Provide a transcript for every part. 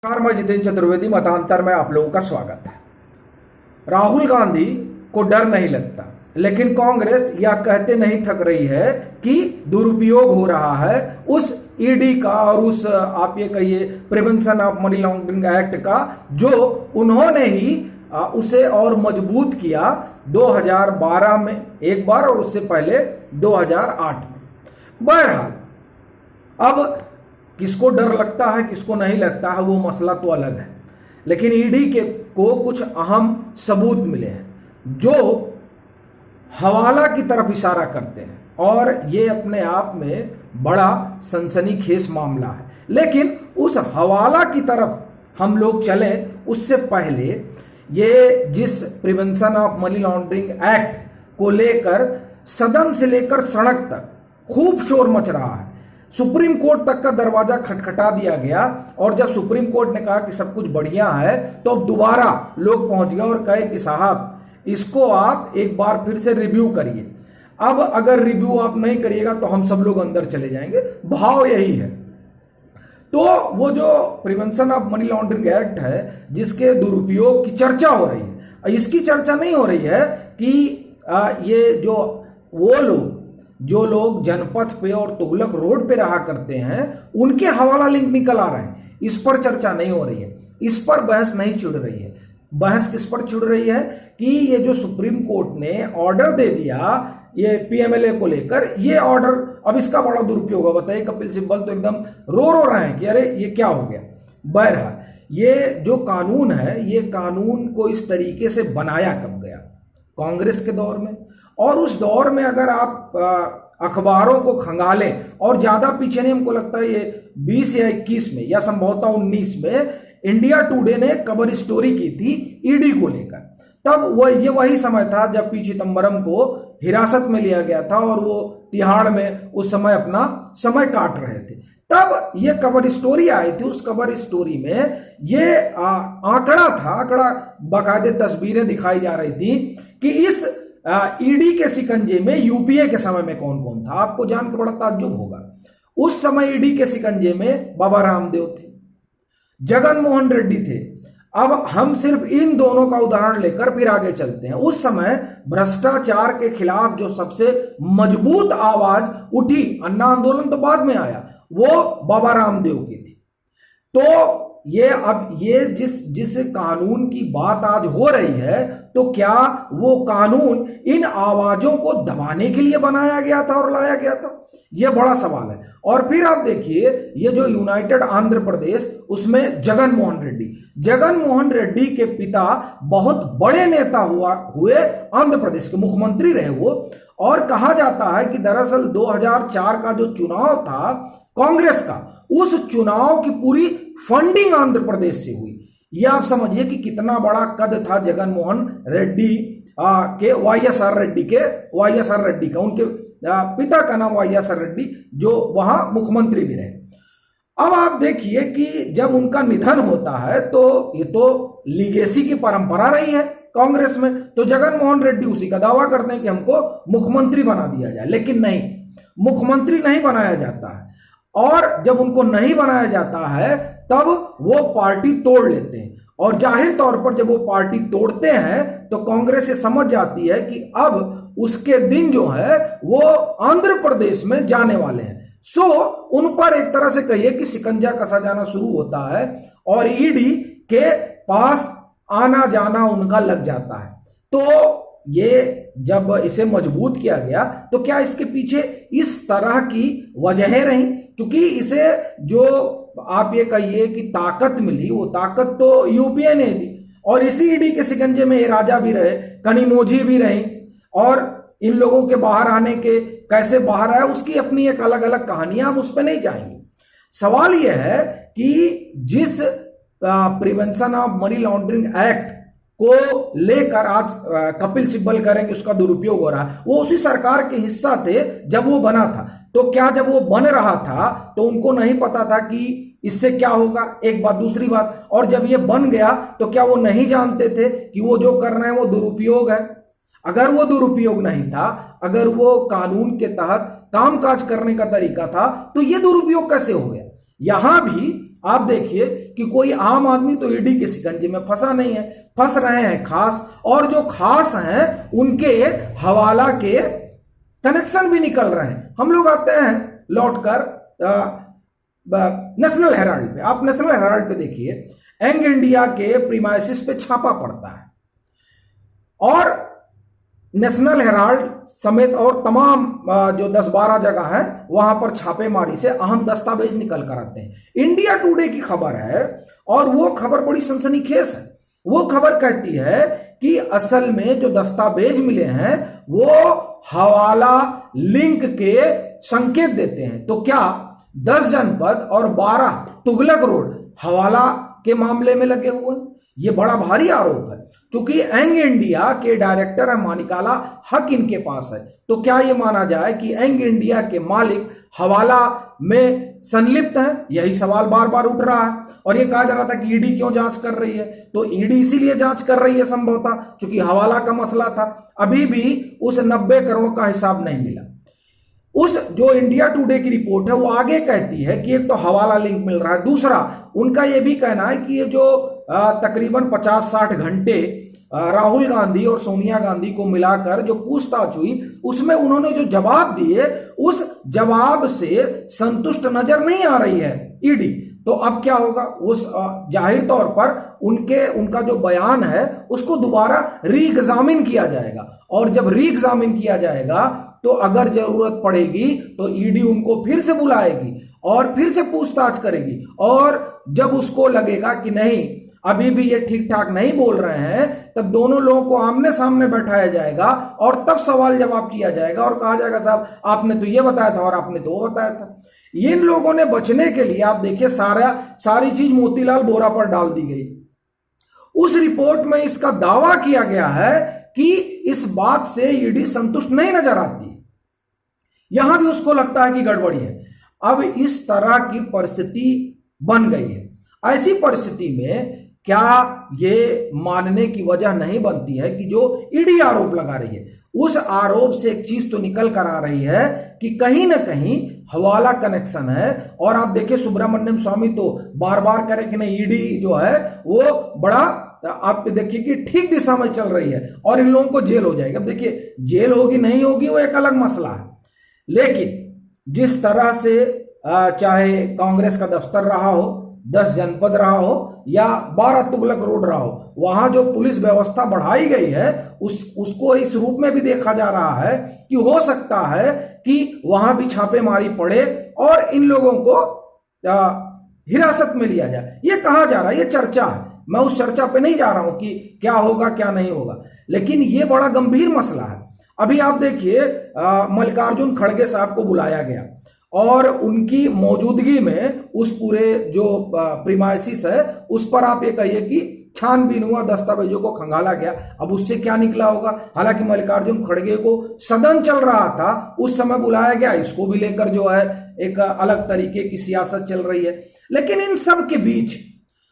नमस्कार, मैं जितेंद्र चतुर्वेदी। मतांतर में आप लोगों का स्वागत है। राहुल गांधी को डर नहीं लगता, लेकिन कांग्रेस यह कहते नहीं थक रही है कि दुरुपयोग हो रहा है उस ईडी का और उस आप ये कहिए prevention of money laundering act का, जो उन्होंने ही उसे और मजबूत किया 2012 में एक बार और उससे पहले 2008 में। बहरहाल, अब किसको डर लगता है किसको नहीं लगता है वो मसला तो अलग है, लेकिन ईडी को कुछ अहम सबूत मिले हैं जो हवाला की तरफ इशारा करते हैं, और ये अपने आप में बड़ा सनसनीखेज मामला है। लेकिन उस हवाला की तरफ हम लोग चले उससे पहले ये जिस prevention of money laundering act को लेकर सदन से लेकर सड़क तक खूब शोर मच रहा है, सुप्रीम कोर्ट तक का दरवाजा खटखटा दिया गया, और जब सुप्रीम कोर्ट ने कहा कि सब कुछ बढ़िया है तो अब दोबारा लोग पहुंच गए और कहे कि साहब इसको आप एक बार फिर से रिव्यू करिए। अब अगर रिव्यू आप नहीं करिएगा तो हम सब लोग अंदर चले जाएंगे, भाव यही है। तो वो जो prevention of money laundering act है जिसके दुरुपयोग की चर्चा हो रही है, इसकी चर्चा नहीं हो रही है कि ये जो लोग जनपथ पे और तुगलक रोड पे रहा करते हैं उनके हवाला लिंक निकल आ रहे हैं, इस पर चर्चा नहीं हो रही है, इस पर बहस नहीं छिड़ रही है। बहस किस पर छिड़ रही है कि ये जो सुप्रीम कोर्ट ने ऑर्डर दे दिया ये पीएमएलए को लेकर, ये ऑर्डर अब इसका बड़ा दुरुपयोग है। बताइए, कपिल सिब्बल तो एकदम रो रहे हैं कि अरे ये क्या हो गया। बहरहाल, ये जो कानून है ये कानून को इस तरीके से बनाया कब गया? कांग्रेस के दौर में। और उस दौर में अगर आप अखबारों को खंगालें, और ज्यादा पीछे नहीं, हमको लगता है ये 20 या 21 में या संभवतः 19 में इंडिया टुडे ने कवर स्टोरी की थी ईडी को लेकर। तब ये वही समय था जब पी चिदंबरम को हिरासत में लिया गया था और वो तिहाड़ में उस समय अपना समय काट रहे थे। तब ये कवर स्टोरी आई थी। उस कवर स्टोरी में ये आंकड़ा था, आंकड़ा बाकायदे तस्वीरें दिखाई जा रही थी कि इस ईडी के शिकंजे में यूपीए के समय में कौन कौन था। आपको जानकर बड़ा ताज्जुब होगा, उस समय ईडी के शिकंजे में बाबा रामदेव थे, जगन मोहन रेड्डी थे। अब हम सिर्फ इन दोनों का उदाहरण लेकर फिर आगे चलते हैं। उस समय भ्रष्टाचार के खिलाफ जो सबसे मजबूत आवाज उठी, अन्ना आंदोलन तो बाद में आया, वो बाबा रामदेव की थी। तो ये जिस कानून की बात आज हो रही है, तो क्या वो कानून इन आवाजों को दबाने के लिए बनाया गया था और लाया गया था? ये बड़ा सवाल है। और फिर आप देखिए, ये जो यूनाइटेड आंध्र प्रदेश, उसमें जगन मोहन रेड्डी के पिता बहुत बड़े नेता हुए आंध्र प्रदेश के मुख्यमंत्री रहे वो। और कहा जाता है कि दरअसल 2004 का जो चुनाव था कांग्रेस का, उस चुनाव की पूरी फंडिंग आंध्र प्रदेश से हुई। ये आप समझिए कि कितना बड़ा कद था जगन मोहन रेड्डी के, वाईएसआर रेड्डी का। उनके पिता का नाम वाईएसआर रेड्डी, जो वहां मुख्यमंत्री भी रहे। अब आप देखिए कि जब उनका निधन होता है तो ये तो लीगेसी की परंपरा रही है कांग्रेस में, तो जगन मोहन रेड्डी उसी का दावा करते हैं कि हमको मुख्यमंत्री बना दिया जाए। लेकिन नहीं, मुख्यमंत्री नहीं बनाया जाता है। और जब उनको नहीं बनाया जाता है तब वो पार्टी तोड़ लेते हैं, और जाहिर तौर पर जब वो पार्टी तोड़ते हैं तो कांग्रेस ये समझ जाती है कि अब उसके दिन जो है वो आंध्र प्रदेश में जाने वाले हैं। सो उन पर एक तरह से कहिए कि शिकंजा कसा जाना शुरू होता है, और ईडी के पास आना जाना उनका लग जाता है। तो ये जब इसे मजबूत किया गया तो क्या इसके पीछे इस तरह की वजहें रहीं? क्योंकि इसे जो आप ये कहिए कि ताकत मिली, वो ताकत तो यूपीए ने दी, और इसी ईडी के शिकंजे में ये राजा भी रहे, कनिमोझी भी रही, और इन लोगों के बाहर आने के कैसे बाहर आए उसकी अपनी एक अलग अलग कहानियां, हम उस पर नहीं जाएंगे। सवाल यह है कि जिस prevention of money laundering act को लेकर आज कपिल सिब्बल करेंगे उसका दुरुपयोग हो रहा है, वो उसी सरकार के हिस्सा थे जब वो बना था। तो क्या जब वो बन रहा था तो उनको नहीं पता था कि इससे क्या होगा? एक बात। दूसरी बात, और जब ये बन गया तो क्या वो नहीं जानते थे कि वो जो कर रहे हैं वो दुरुपयोग है? अगर वो दुरुपयोग नहीं था, अगर वो कानून के तहत कामकाज करने का तरीका था, तो ये दुरुपयोग कैसे हो गया? यहां भी आप देखिए कि कोई आम आदमी तो ईडी के शिकंजे में फंसा नहीं है, फंस रहे हैं खास, और जो खास हैं उनके हवाला के कनेक्शन भी निकल रहे हैं। हम लोग आते हैं लौटकर नेशनल हेराल्ड पे। आप नेशनल हेराल्ड पे देखिए, यंग इंडिया के प्रीमाइसिस पे छापा पड़ता है और नेशनल हेराल्ड समेत और तमाम जो 10-12 जगह है वहां पर छापेमारी से अहम दस्तावेज निकल कर आते हैं। इंडिया टुडे की खबर है और वो खबर बड़ी सनसनीखेज है। वो खबर कहती है कि असल में जो दस्तावेज मिले हैं वो हवाला लिंक के संकेत देते हैं। तो क्या 10 जनपद और 12 तुगलक रोड हवाला के मामले में लगे हुए हैं? ये बड़ा भारी आरोप है। क्योंकि यंग इंडिया के डायरेक्टर है मानिकाला हक इनके पास है, तो क्या ये माना जाए कि यंग इंडिया के मालिक हवाला में संलिप्त है? यही सवाल बार बार उठ रहा है। और ये कहा जा रहा था कि ईडी क्यों जांच कर रही है, तो ईडी इसीलिए जांच कर रही है संभवतः क्योंकि हवाला का मसला था। अभी भी उस 90 करोड़ का हिसाब नहीं मिला। उस जो इंडिया टुडे की रिपोर्ट है वो आगे कहती है कि एक तो हवाला लिंक मिल रहा है, दूसरा उनका ये भी कहना है कि ये जो तकरीबन 50-60 घंटे राहुल गांधी और सोनिया गांधी को मिलाकर जो पूछताछ हुई उसमें उन्होंने जो जवाब दिए उस जवाब से संतुष्ट नजर नहीं आ रही है ईडी। तो अब क्या होगा, उस जाहिर तौर पर उनका जो बयान है उसको दोबारा री एग्जामिन किया जाएगा, और जब री एग्जामिन किया जाएगा तो अगर जरूरत पड़ेगी तो ईडी उनको फिर से बुलाएगी और फिर से पूछताछ करेगी। और जब उसको लगेगा कि नहीं अभी भी ये ठीक ठाक नहीं बोल रहे हैं, तब दोनों लोगों को आमने सामने बैठाया जाएगा और तब सवाल जवाब किया जाएगा और कहा जाएगा साहब आपने तो ये बताया था और आपने तो वो बताया था। इन लोगों ने बचने के लिए आप देखिए सारी चीज मोतीलाल वोरा पर डाल दी गई। उस रिपोर्ट में इसका दावा किया गया है कि इस बात से ईडी संतुष्ट नहीं नजर आती, यहां भी उसको लगता है कि गड़बड़ी है। अब इस तरह की परिस्थिति बन गई है। ऐसी परिस्थिति में क्या ये मानने की वजह नहीं बनती है कि जो ईडी आरोप लगा रही है उस आरोप से एक चीज तो निकल कर आ रही है कि कहीं ना कहीं हवाला कनेक्शन है। और आप देखिए सुब्रमण्यम स्वामी तो बार बार कह रहे कि नहीं ईडी जो है वो बड़ा, आप देखिए कि ठीक दिशा में चल रही है और इन लोगों को जेल हो जाएगी। अब देखिए जेल होगी नहीं होगी वो एक अलग मसला है, लेकिन जिस तरह से चाहे कांग्रेस का दफ्तर रहा हो, 10 जनपद रहा हो या 12 तुगलक रोड रहा हो, वहां जो पुलिस व्यवस्था बढ़ाई गई है उसको इस रूप में भी देखा जा रहा है कि हो सकता है कि वहां भी छापेमारी पड़े और इन लोगों को हिरासत में लिया जाए। ये कहा जा रहा है, ये चर्चा है। मैं उस चर्चा पे नहीं जा रहा हूं कि क्या होगा क्या नहीं होगा, लेकिन ये बड़ा गंभीर मसला है। अभी आप देखिए मल्लिकार्जुन खड़गे साहब को बुलाया गया और उनकी मौजूदगी में उस पूरे जो प्रीमाइसिस है उस पर आप ये कहिए कि छानबीन हुआ, दस्तावेजों को खंगाला गया। अब उससे क्या निकला होगा, हालांकि मल्लिकार्जुन खड़गे को सदन चल रहा था उस समय बुलाया गया, इसको भी लेकर जो है एक अलग तरीके की सियासत चल रही है। लेकिन इन सब के बीच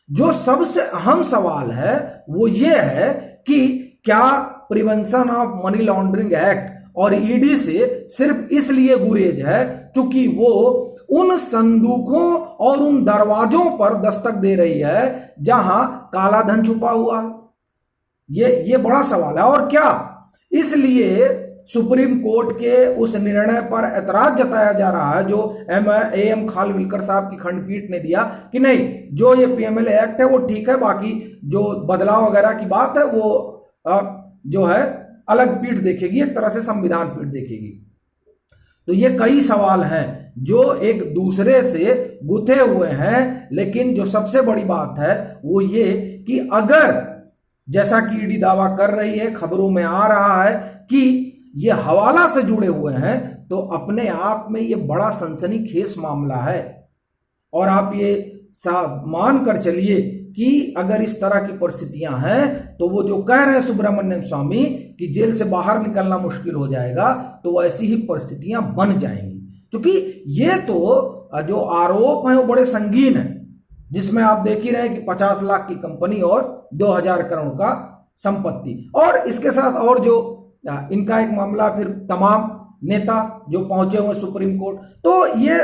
जो सबसे अहम सवाल है वो ये है कि क्या prevention of money laundering act और ईडी से सिर्फ इसलिए गुरेज है क्योंकि वो उन संदूकों और उन दरवाजों पर दस्तक दे रही है जहां काला धन छुपा हुआ है। ये बड़ा सवाल है। और क्या इसलिए सुप्रीम कोर्ट के उस निर्णय पर ऐतराज जताया जा रहा है जो एम खानविलकर साहब की खंडपीठ ने दिया कि नहीं जो ये पीएमएलए एक्ट है वो ठीक है, बाकी जो बदलाव वगैरह की बात है वो जो है अलग पीठ देखेगी, एक तरह से संविधान पीठ देखेगी। तो ये कई सवाल हैं जो एक दूसरे से गुथे हुए हैं, लेकिन जो सबसे बड़ी बात है वो ये कि अगर जैसा कि ईडी दावा कर रही है, खबरों में आ रहा है कि ये हवाला से जुड़े हुए हैं, तो अपने आप में ये बड़ा सनसनीखेज मामला है। और आप ये मान कर चलिए कि अगर इस तरह की परिस्थितियां हैं तो वो जो कह रहे हैं सुब्रमण्यम स्वामी कि जेल से बाहर निकलना मुश्किल हो जाएगा, तो ऐसी ही परिस्थितियां बन जाएंगी। क्योंकि ये तो जो आरोप हैं वो बड़े संगीन हैं, जिसमें आप देख ही रहे हैं कि 50 लाख की कंपनी और 2000 करोड़ का संपत्ति, और इसके साथ और जो इनका एक मामला, फिर तमाम नेता जो पहुंचे हुए सुप्रीम कोर्ट। तो ये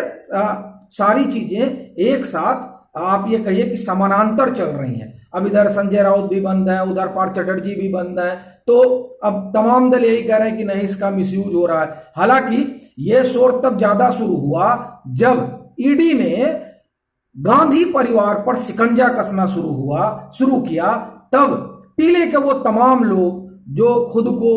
सारी चीजें एक साथ आप ये कहिए कि समानांतर चल रही हैं। अब इधर संजय राउत भी बंद है, उधर पार्थ चटर्जी भी बंद है, तो अब तमाम दल यही कह रहे हैं कि नहीं इसका मिसयूज हो रहा है। हालांकि यह शोर तब ज्यादा शुरू हुआ जब ईडी ने गांधी परिवार पर शिकंजा कसना शुरू किया। तब टीले के वो तमाम लोग जो खुद को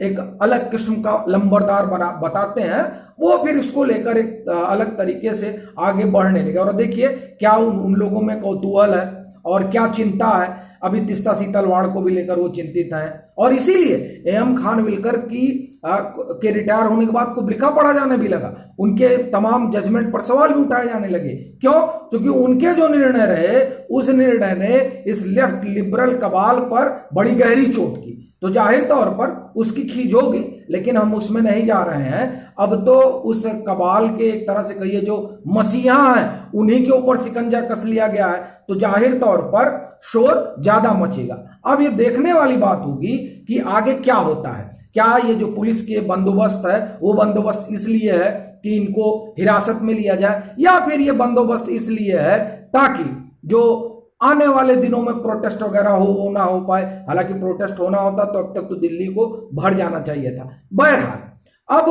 एक अलग किस्म का लंबरदार बताते हैं, वो फिर इसको लेकर एक अलग तरीके से आगे बढ़ने लगे। और देखिए क्या उन लोगों में कौतूहल है और क्या चिंता है। अभी तीस्ता सीतलवाड़ को भी लेकर वो चिंतित हैं और इसीलिए एम खानविलकर के रिटायर होने के बाद खूब लिखा पढ़ा जाने भी लगा। उनके तमाम जजमेंट पर सवाल भी उठाए जाने लगे। क्यों? क्योंकि उनके जो निर्णय रहे, उस निर्णय ने इस लेफ्ट लिबरल कबाल पर बड़ी गहरी चोट की। तो जाहिर तौर पर उसकी खींच होगी, लेकिन हम उसमें नहीं जा रहे हैं। अब तो उस कबाल के एक तरह से कहिए जो मसीहा हैं, उन्हीं के ऊपर शिकंजा कस लिया गया है, तो जाहिर तौर पर शोर ज्यादा मचेगा। अब ये देखने वाली बात होगी कि आगे क्या होता है। क्या ये जो पुलिस के बंदोबस्त है वो बंदोबस्त इसलिए है कि इनको हिरासत में लिया जाए, या फिर ये बंदोबस्त इसलिए है ताकि जो आने वाले दिनों में प्रोटेस्ट वगैरह वो ना हो पाए। हालांकि प्रोटेस्ट होना होता तो अब तक तो दिल्ली को भर जाना चाहिए था। बहरहाल अब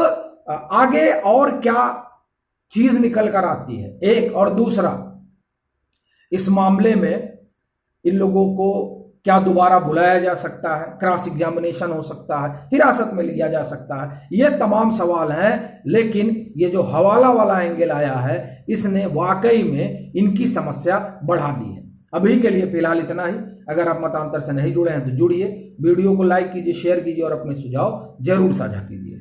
आगे और क्या चीज निकल कर आती है, एक और दूसरा, इस मामले में इन लोगों को क्या दोबारा बुलाया जा सकता है, क्रॉस एग्जामिनेशन हो सकता है, हिरासत में लिया जा सकता है, ये तमाम सवाल हैं। लेकिन ये जो हवाला वाला एंगल आया है, इसने वाकई में इनकी समस्या बढ़ा दी है। अभी के लिए फिलहाल इतना ही। अगर आप मतांतर से नहीं जुड़े हैं तो जुड़िए, वीडियो को लाइक कीजिए, शेयर कीजिए और अपने सुझाव जरूर साझा कीजिए।